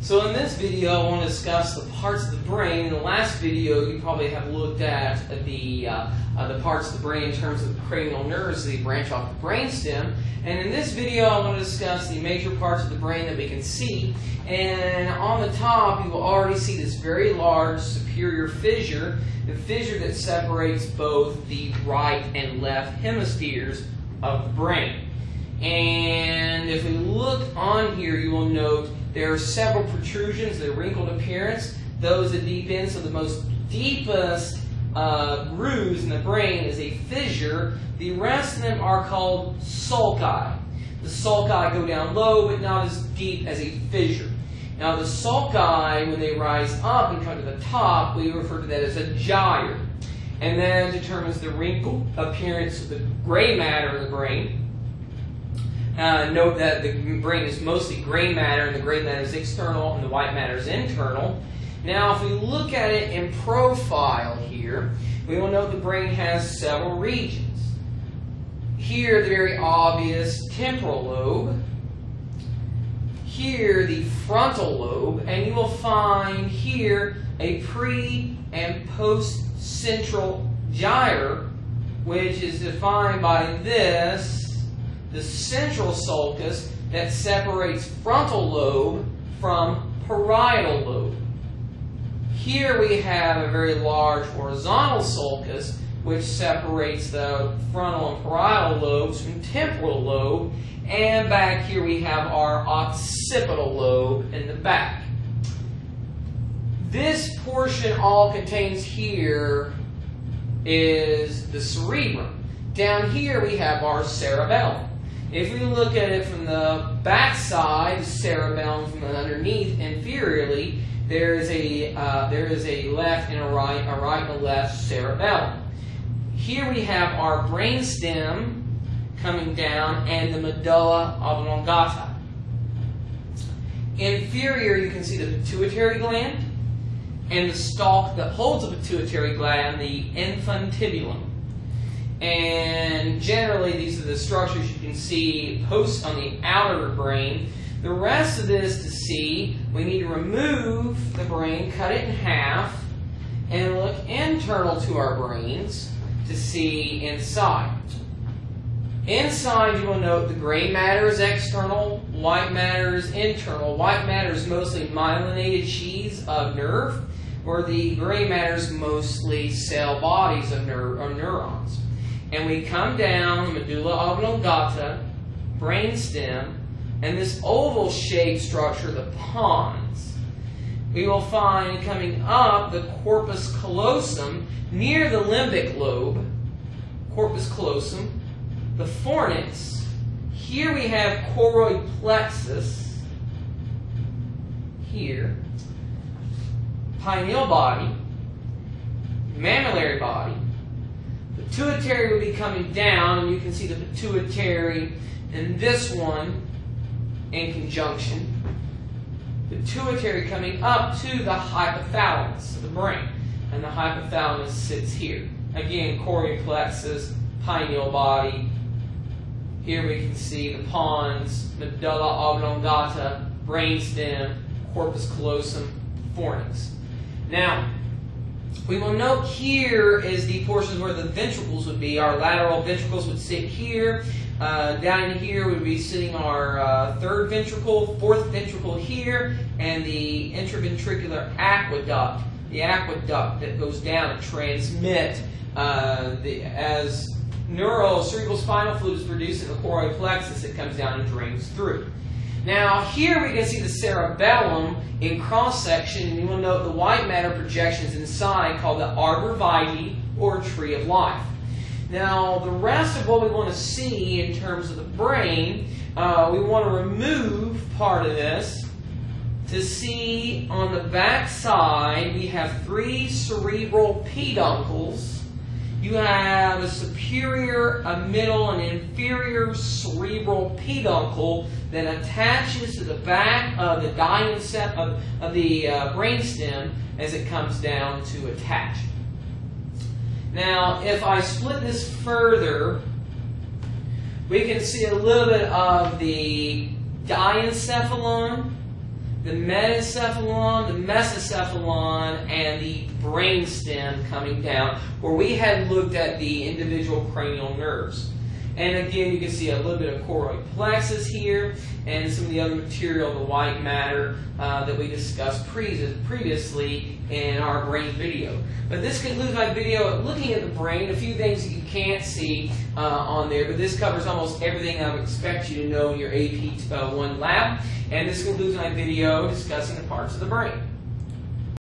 So in this video, I want to discuss the parts of the brain. In the last video, you probably have looked at the parts of the brain in terms of the cranial nerves that branch off the brainstem. And in this video, I want to discuss the major parts of the brain that we can see. And on the top, you will already see this very large superior fissure, the fissure that separates both the right and left hemispheres of the brain. And if we look on here, you will note there are several protrusions, they're wrinkled appearance. Those that deep in, so the most deepest grooves in the brain is a fissure. The rest of them are called sulci. The sulci go down low, but not as deep as a fissure. Now the sulci, when they rise up and come to the top, we refer to that as a gyre. And that determines the wrinkled appearance of the gray matter in the brain. Note that the brain is mostly gray matter, and the gray matter is external, and the white matter is internal. Now, if we look at it in profile here, we will note the brain has several regions. Here, the very obvious temporal lobe. Here, the frontal lobe, and you will find here a pre- and post-central gyre, which is defined by this. The central sulcus that separates frontal lobe from parietal lobe. Here we have a very large horizontal sulcus which separates the frontal and parietal lobes from temporal lobe, and back here we have our occipital lobe in the back. This portion all contains here is the cerebrum. Down here we have our cerebellum. If we look at it from the back side, the cerebellum from underneath inferiorly, there is a left and a right and a left cerebellum. Here we have our brainstem coming down and the medulla oblongata. Inferior, you can see the pituitary gland and the stalk that holds the pituitary gland, the infundibulum. And generally, these are the structures you can see post on the outer brain. The rest of this to see, we need to remove the brain, cut it in half, and look internal to our brains to see inside. Inside, you will note the gray matter is external, white matter is internal. White matter is mostly myelinated sheaths of nerve, where the gray matter is mostly cell bodies of neurons. And we come down, medulla oblongata, brainstem, and this oval-shaped structure, the pons. We will find coming up the corpus callosum near the limbic lobe, corpus callosum, the fornix. Here we have choroid plexus, here, pineal body, mammillary body. Pituitary will be coming down, and you can see the pituitary in this one in conjunction. Pituitary coming up to the hypothalamus of the brain, and the hypothalamus sits here. Again, choroid plexus, pineal body. Here we can see the pons, medulla oblongata, brainstem, corpus callosum, fornix. Now, we will note here is the portions where the ventricles would be. Our lateral ventricles would sit here. Down here would be sitting our third ventricle, fourth ventricle here, and the intraventricular aqueduct. The aqueduct that goes down to transmit as cerebral spinal fluid is produced in the choroid plexus, it comes down and drains through. Now here we can see the cerebellum in cross-section, and you will note the white matter projections inside called the arbor vitae, or tree of life. Now the rest of what we want to see in terms of the brain, we want to remove part of this to see on the back side we have 3 cerebral peduncles. You have a superior, a middle, and inferior cerebral peduncle that attaches to the back of the diencephalon of the brainstem as it comes down to attach. Now, if I split this further, we can see a little bit of the diencephalon the metacephalon, the mesocephalon, and the brainstem coming down, where we had looked at the individual cranial nerves. And again, you can see a little bit of choroid plexus here, and some of the other material, the white matter, that we discussed previously in our brain video. But this concludes my video looking at the brain. A few things that you can't see on there, but this covers almost everything I would expect you to know in your AP 1 lab. And this concludes my video discussing the parts of the brain.